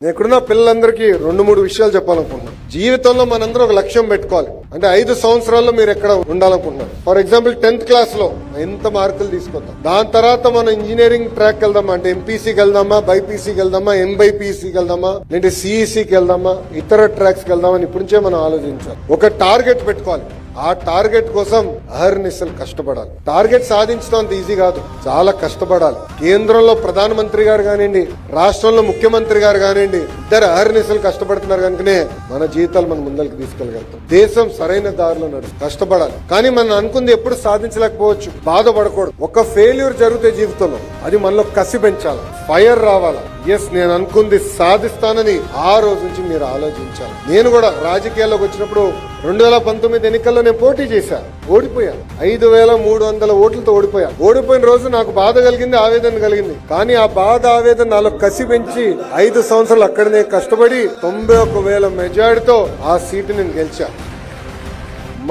నేను ఇక్కడున్న పిల్లలందరికీ 2-3 విషయాలు చెప్పాలనుకుంటున్నాను. జీవితంలో మనందరం ఒక లక్ష్యం పెట్టుకోవాలి. అంటే 5 సంవత్సరాల్లో మీరు ఎక్కడ ఉండాలనుకుంటున్నారు. ఫర్ ఎగ్జాంపుల్ 10th క్లాస్ లో ఎంత మార్కులు తీసుకొద్దాం, దాని తర్వాత మనం ఇంజనీరింగ్ ట్రాక్ వెళ్దామా, అంటే ఎంపీసీకి వెళ్దామా, బైపీసీకి వెళ్దామా, ఎంబైపీసీకి వెళ్దామా, లేదంటే సిఈసీకి వెళ్దామా, ఇతర ట్రాక్స్ కి వెళ్దామని ఇప్పటి నుంచే మనం ఆలోచించాలి. ఒక టార్గెట్ పెట్టుకోవాలి. ఆ టార్గెట్ కోసం అహర్నిశలు కష్టపడాలి. టార్గెట్ సాధించడం అంత ఈజీ కాదు, చాలా కష్టపడాలి. కేంద్రంలో ప్రధానమంత్రి గారు కానివ్వండి, రాష్ట్రంలో ముఖ్యమంత్రి గారు కానివ్వండి, ఇద్దరు అహర్నిశలు కష్టపడుతున్నారు కనుకనే మన జీవితాలు మనం ముందరికి తీసుకెళ్ళగలుగుతాం. దేశం సరైన దారిలో నడుస్తుంది. కష్టపడాలి. కానీ మనం అనుకుంది ఎప్పుడు సాధించలేకపోవచ్చు, బాధపడకూడదు. ఒక ఫెయిల్యూర్ జరిగితే జీవితంలో అది మనలో కసి పెంచాలి, ఫైర్ రావాలా. ఎస్, నేను అనుకుంది సాధిస్తానని ఆ రోజు నుంచి మీరు ఆలోచించాలి. నేను కూడా రాజకీయాల్లోకి వచ్చినప్పుడు 2019 ఎన్నికల్లో నేను పోటీ చేశా, ఓడిపోయా. 5,300 ఓట్లతో ఓడిపోయా. ఓడిపోయిన రోజు నాకు బాధ కలిగింది, ఆవేదన కలిగింది. కానీ ఆ బాధ ఆవేదన నాలో కసి పెంచి 5 సంవత్సరాలు అక్కడనే కష్టపడి 91,000 మెజారిటీతో ఆ సీటు నేను గెలిచా.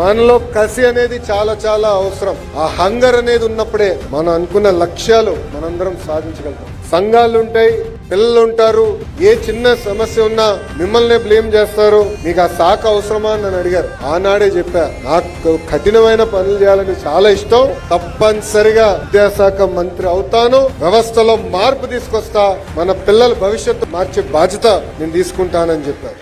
మనలో కసి అనేది చాలా చాలా అవసరం. ఆ హంగర్ అనేది ఉన్నప్పుడే మనం అనుకున్న లక్ష్యాలు మనందరం సాధించగలుగుతాం. సంఘాలు ఉంటాయి, పిల్లలు ఉంటారు. ఏ చిన్న సమస్య ఉన్నా మిమ్మల్ని బ్లేమ్ చేస్తారు. మీకు ఆ శాఖ అవసరమా అని నన్ను అడిగారు. ఆనాడే చెప్పా, నాకు కఠినమైన పనులు చేయాలని చాలా ఇష్టం. తప్పనిసరిగా విద్యాశాఖ మంత్రి అవుతాను. వ్యవస్థలో మార్పు తీసుకొస్తా. మన పిల్లల భవిష్యత్తు మార్చే బాధ్యత నేను తీసుకుంటానని చెప్పారు.